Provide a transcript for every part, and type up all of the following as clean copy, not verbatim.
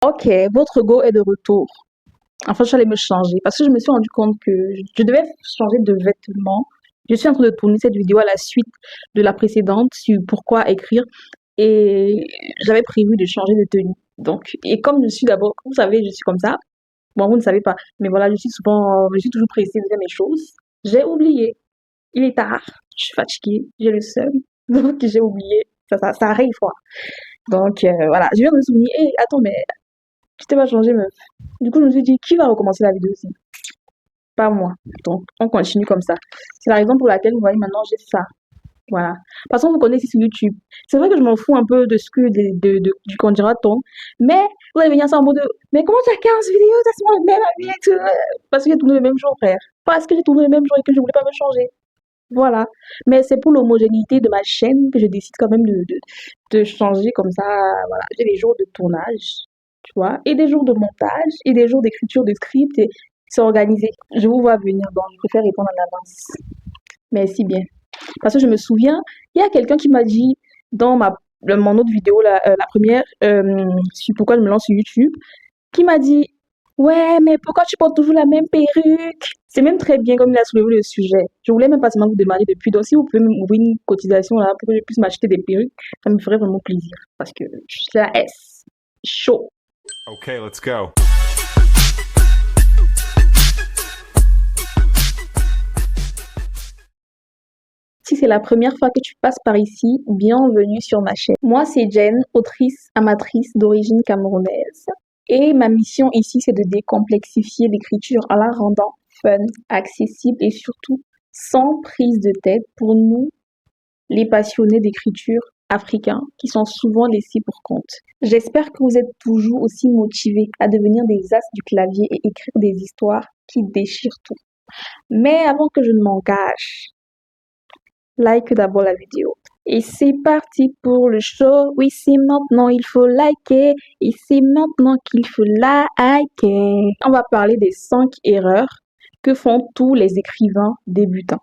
Ok, votre go est de retour. Enfin, je suis allée me changer parce que je me suis rendu compte que je devais changer de vêtements. Je suis en train de tourner cette vidéo à la suite de la précédente sur pourquoi écrire et j'avais prévu de changer de tenue. Donc, et comme je suis d'abord, vous savez, je suis comme ça. Bon, vous ne savez pas, mais voilà, je suis toujours pressée de faire mes choses. J'ai oublié. Il est tard. Je suis fatiguée. J'ai le seum. Donc, j'ai oublié. Ça arrive, quoi. Donc, voilà. Je viens de me souvenir. Hé, attends, mais tu t'es pas changé, meuf. Du coup, je me suis dit, qui va recommencer la vidéo aussi? Pas moi. Donc, on continue comme ça. C'est la raison pour laquelle vous voyez maintenant, j'ai ça. Voilà. Parce qu'on vous connaît ici sur YouTube. C'est vrai que je m'en fous un peu de ce que, du qu'on dira-t-on. Mais, vous allez venir ça en mode de, mais comment tu as 15 vidéos, t'as souvent le même avis et tout. Parce que j'ai tourné le même jour, frère. Parce que j'ai tourné le même jour et que je voulais pas me changer. Voilà. Mais c'est pour l'homogénéité de ma chaîne que je décide quand même de changer comme ça. Voilà. J'ai des jours de tournage, tu vois, et des jours de montage, et des jours d'écriture de script, et c'est organisé. Je vous vois venir, donc je préfère répondre en avance. Merci bien. Parce que je me souviens, il y a quelqu'un qui m'a dit dans mon autre vidéo, la première, sur pourquoi je me lance sur YouTube, qui m'a dit, ouais, mais pourquoi tu portes toujours la même perruque? C'est même très bien comme il a soulevé le sujet. Je voulais même pas seulement vous demander depuis. Donc, si vous pouvez m'ouvrir une cotisation là pour que je puisse m'acheter des perruques, ça me ferait vraiment plaisir. Parce que je suis la S. Chaud. Okay, let's go. Si c'est la première fois que tu passes par ici, bienvenue sur ma chaîne. Moi, c'est Jen, autrice amatrice d'origine camerounaise. Et ma mission ici, c'est de décomplexifier l'écriture en la rendant fun, accessible et surtout sans prise de tête pour nous, les passionnés d'écriture africains, qui sont souvent laissés pour compte. J'espère que vous êtes toujours aussi motivés à devenir des as du clavier et écrire des histoires qui déchirent tout. Mais avant que je ne m'engage, like d'abord la vidéo. Et c'est parti pour le show. Oui, c'est maintenant, il faut liker. Et c'est maintenant qu'il faut liker. On va parler des 5 erreurs que font tous les écrivains débutants.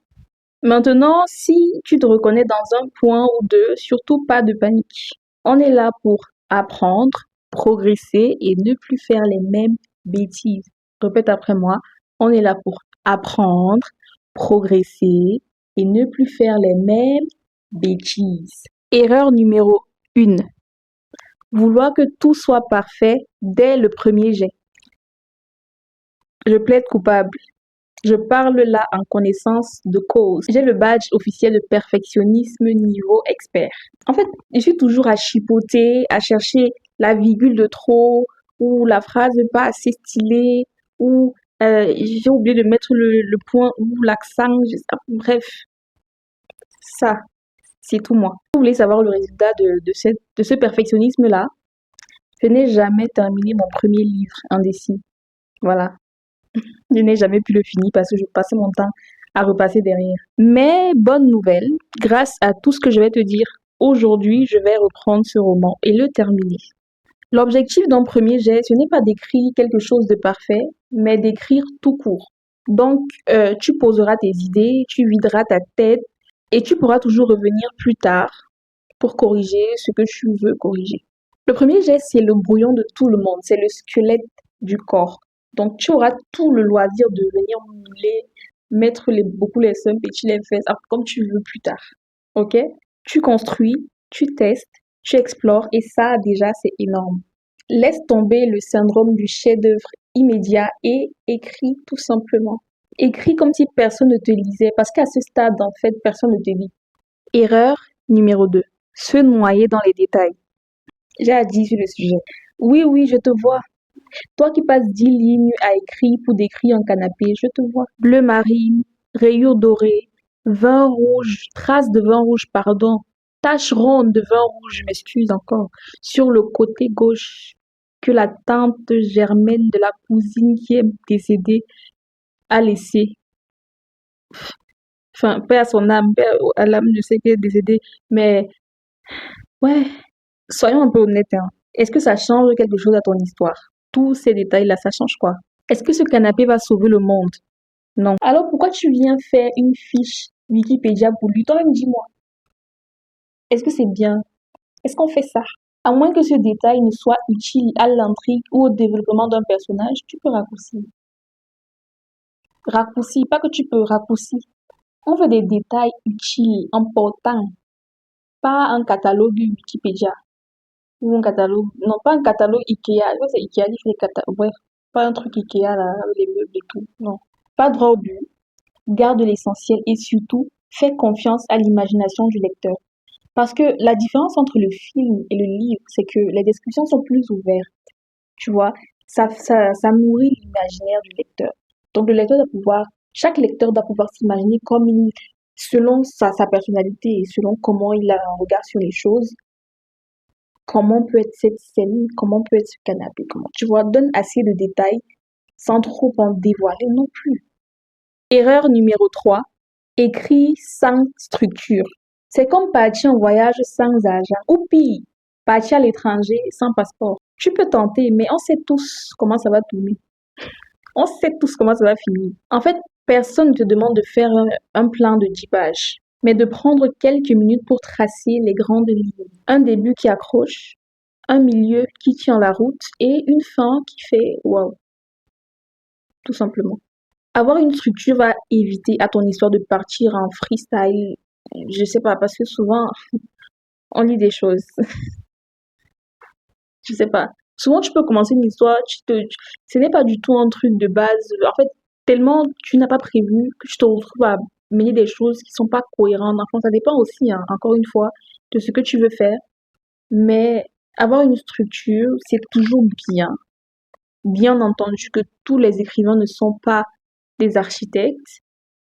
Maintenant, si tu te reconnais dans un point ou deux, surtout pas de panique. On est là pour apprendre, progresser et ne plus faire les mêmes bêtises. Répète après moi. On est là pour apprendre, progresser et ne plus faire les mêmes bêtises. Erreur numéro 1. Vouloir que tout soit parfait dès le premier jet. Je plaide coupable. Je parle là en connaissance de cause. J'ai le badge officiel de perfectionnisme niveau expert. En fait, je suis toujours à chipoter, à chercher la virgule de trop ou la phrase pas assez stylée ou j'ai oublié de mettre le point ou l'accent. Bref, ça, c'est tout moi. Si vous voulez savoir le résultat de ce perfectionnisme-là, je n'ai jamais terminé mon premier livre indécis. Voilà. Je n'ai jamais pu le finir parce que je passais mon temps à repasser derrière. Mais bonne nouvelle, grâce à tout ce que je vais te dire aujourd'hui, je vais reprendre ce roman et le terminer. L'objectif d'un premier jet, ce n'est pas d'écrire quelque chose de parfait, mais d'écrire tout court. Donc, tu poseras tes idées, tu videras ta tête et tu pourras toujours revenir plus tard pour corriger ce que tu veux corriger. Le premier jet, c'est le brouillon de tout le monde, c'est le squelette du corps. Donc, tu auras tout le loisir de venir mouler, mettre beaucoup les sums et tu les fais comme tu veux plus tard. Ok? Tu construis, tu testes, tu explores et ça, déjà, c'est énorme. Laisse tomber le syndrome du chef-d'œuvre immédiat et écris tout simplement. Écris comme si personne ne te lisait parce qu'à ce stade, en fait, personne ne te lit. Erreur numéro 2. Se noyer dans les détails. J'ai dit sur le sujet. Oui, oui, je te vois. Toi qui passes 10 lignes à écrire pour décrire un canapé, je te vois. Bleu marine, rayures dorées, vin rouge, trace de vin rouge, pardon, tache ronde de vin rouge, je m'excuse encore, sur le côté gauche, que la tante Germaine de la cousine qui est décédée a laissé. Enfin, paix à son âme, paix à l'âme, je sais qu'elle est décédée, mais ouais, soyons un peu honnêtes, hein. Est-ce que ça change quelque chose à ton histoire? Tous ces détails-là, ça change quoi? Est-ce que ce canapé va sauver le monde? Non. Alors pourquoi tu viens faire une fiche Wikipédia pour lui? Toi-même, dis-moi. Est-ce que c'est bien? Est-ce qu'on fait ça? À moins que ce détail ne soit utile à l'intrigue ou au développement d'un personnage, tu peux raccourcir. Raccourci, pas que tu peux raccourcir. On veut des détails utiles, importants, pas un catalogue Wikipédia ou un catalogue, non pas un catalogue Ikea, je crois que c'est Ikea qui fait les catalogues, bref, pas un truc Ikea là, avec les meubles et tout, non. Pas droit au but, garde l'essentiel et surtout, fais confiance à l'imagination du lecteur. Parce que la différence entre le film et le livre, c'est que les descriptions sont plus ouvertes, tu vois. Ça nourrit l'imaginaire du lecteur. Donc le lecteur doit pouvoir, chaque lecteur doit pouvoir s'imaginer comme il, selon sa personnalité et selon comment il a un regard sur les choses, comment peut être cette scène, comment peut être ce canapé, comment, tu vois, donne assez de détails sans trop en dévoiler non plus. Erreur numéro 3, écrit sans structure. C'est comme partir en voyage sans argent ou pire, partir à l'étranger sans passeport. Tu peux tenter, mais on sait tous comment ça va tourner. On sait tous comment ça va finir. En fait, personne ne te demande de faire un plan de 10 pages, mais de prendre quelques minutes pour tracer les grandes lignes. Un début qui accroche, un milieu qui tient la route et une fin qui fait wow, tout simplement. Avoir une structure va éviter à ton histoire de partir en freestyle. Je sais pas, parce que souvent, on lit des choses. Je sais pas. Souvent, tu peux commencer une histoire, ce n'est pas du tout un truc de base. En fait, tellement tu n'as pas prévu que tu te retrouves à mener des choses qui sont pas cohérentes. Enfin, ça dépend aussi, hein, encore une fois, de ce que tu veux faire. Mais avoir une structure, c'est toujours bien. Bien entendu que tous les écrivains ne sont pas des architectes.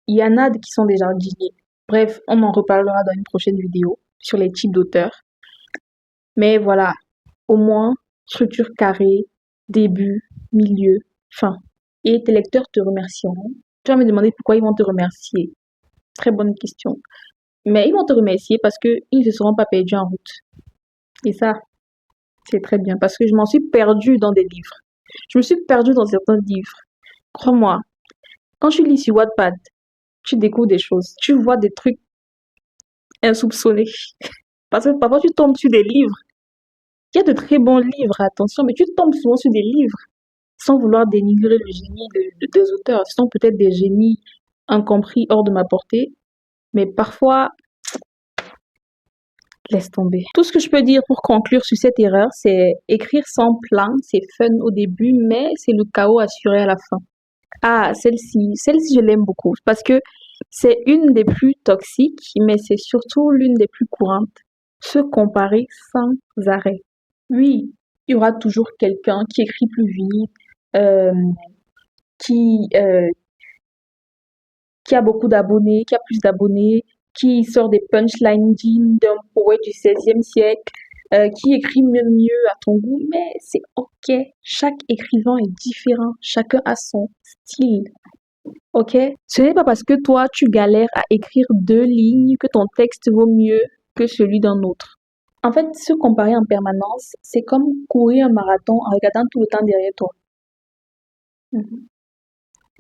Il y en a qui sont des jardiniers. Bref, on en reparlera dans une prochaine vidéo sur les types d'auteurs. Mais voilà, au moins, structure carrée, début, milieu, fin. Et tes lecteurs te remercieront. Tu vas me demander pourquoi ils vont te remercier. Très bonne question. Mais ils vont te remercier parce qu'ils ne se seront pas perdus en route. Et ça, c'est très bien parce que je m'en suis perdue dans des livres. Je me suis perdue dans certains livres. Crois-moi, quand tu lis sur Wattpad, tu découvres des choses. Tu vois des trucs insoupçonnés. Parce que parfois, tu tombes sur des livres. Il y a de très bons livres, attention, mais tu tombes souvent sur des livres sans vouloir dénigrer le génie des auteurs. Ce sont peut-être des génies incompris hors de ma portée, mais parfois, laisse tomber. Tout ce que je peux dire pour conclure sur cette erreur, c'est écrire sans plan, c'est fun au début, mais c'est le chaos assuré à la fin. Ah, celle-ci, je l'aime beaucoup parce que c'est une des plus toxiques, mais c'est surtout l'une des plus courantes. Se comparer sans arrêt. Oui, il y aura toujours quelqu'un qui écrit plus vite, euh, qui, euh, qui a beaucoup d'abonnés, qui a plus d'abonnés, qui sort des punchlines dignes d'un poète du 16e siècle, qui écrit mieux à ton goût, mais c'est ok. Chaque écrivain est différent, chacun a son style. Ok? Ce n'est pas parce que toi, tu galères à écrire 2 lignes que ton texte vaut mieux que celui d'un autre. En fait, se comparer en permanence, c'est comme courir un marathon en regardant tout le temps derrière toi. Mhm.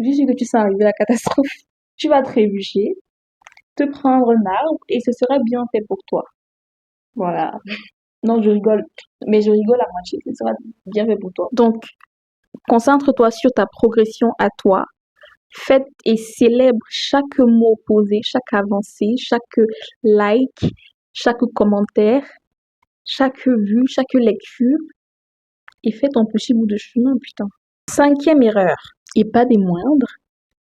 Je suis sûre que tu sens arriver la catastrophe. Tu vas trébucher, te prendre un arbre et ce sera bien fait pour toi. Voilà. Non, je rigole. Mais je rigole à moitié. Ce sera bien fait pour toi. Donc, concentre-toi sur ta progression à toi. Faites et célèbre chaque mot posé, chaque avancée, chaque like, chaque commentaire, chaque vue, chaque lecture. Et fais ton petit bout de chemin, putain. 5e erreur, et pas des moindres,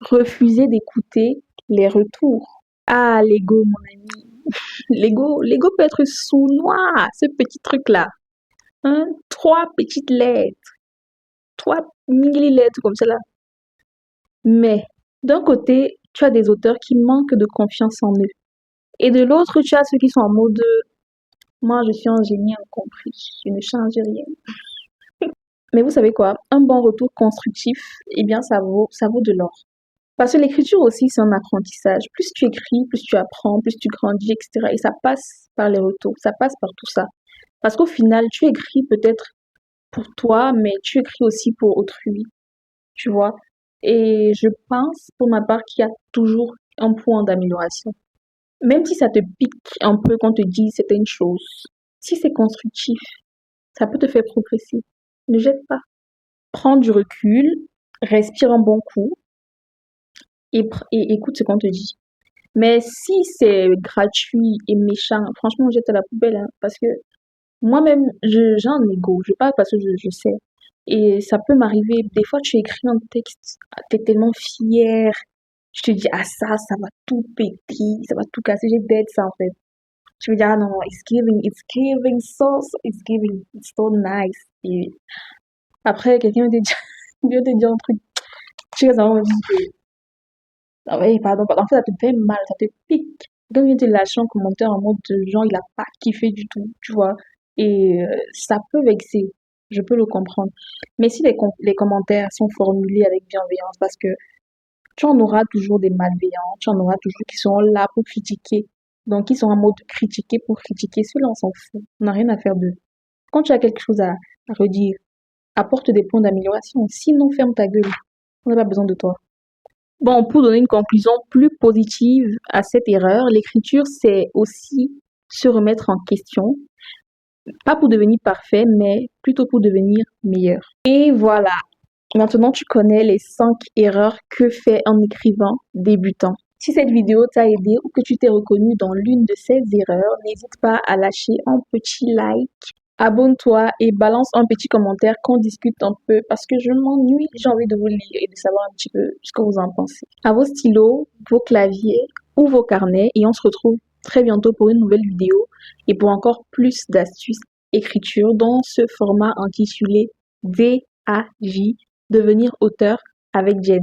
refuser d'écouter les retours. Ah, l'ego, mon ami. L'ego peut être sournois, ce petit truc-là. Hein? 3 petites lettres, 3 millilettres comme cela. Mais, d'un côté, tu as des auteurs qui manquent de confiance en eux. Et de l'autre, tu as ceux qui sont en mode moi, je suis un génie incompris, je ne change rien. Mais vous savez quoi? Un bon retour constructif, eh bien, ça vaut de l'or. Parce que l'écriture aussi, c'est un apprentissage. Plus tu écris, plus tu apprends, plus tu grandis, etc. Et ça passe par les retours, ça passe par tout ça. Parce qu'au final, tu écris peut-être pour toi, mais tu écris aussi pour autrui, tu vois. Et je pense, pour ma part, qu'il y a toujours un point d'amélioration. Même si ça te pique un peu qu'on te dise certaines choses, si c'est constructif, Ça peut te faire progresser. Ne jette pas. Prends du recul, respire un bon coup et écoute ce qu'on te dit. Mais si c'est gratuit et méchant, franchement, jette à la poubelle, hein, parce que moi-même, j'ai un ego. Je parle parce que je sais. Et ça peut m'arriver. Des fois, tu écris un texte, t'es tellement fier. Je te dis, ah ça va tout péter, ça va tout casser. J'ai d'être ça, en fait. Je me dis, ah non, it's giving, it's so nice. Et après, quelqu'un vient te dire, vient te dire un truc. Tu restes vraiment, ah ouais, pardon. En fait, ça te fait mal, ça te pique. Quelqu'un vient te lâcher un commentaire en mode de genre, il a pas kiffé du tout, tu vois. Et ça peut vexer, je peux le comprendre. Mais si les commentaires sont formulés avec bienveillance, parce que tu en auras toujours des malveillants, tu en auras toujours qui seront là pour critiquer. Donc, ils sont en mode critiquer pour critiquer. Ceux-là, on s'en fout. On n'a rien à faire d'eux. Quand tu as quelque chose à redire, apporte des points d'amélioration. Sinon, ferme ta gueule. On n'a pas besoin de toi. Bon, pour donner une conclusion plus positive à cette erreur, l'écriture, c'est aussi se remettre en question, pas pour devenir parfait, mais plutôt pour devenir meilleur. Et voilà, maintenant tu connais les 5 erreurs que fait un écrivain débutant. Si cette vidéo t'a aidé ou que tu t'es reconnu dans l'une de ces erreurs, n'hésite pas à lâcher un petit like. Abonne-toi et balance un petit commentaire qu'on discute un peu parce que je m'ennuie, j'ai envie de vous lire et de savoir un petit peu ce que vous en pensez. À vos stylos, vos claviers ou vos carnets et on se retrouve très bientôt pour une nouvelle vidéo et pour encore plus d'astuces écriture dans ce format intitulé DAJ, devenir auteur avec Jen.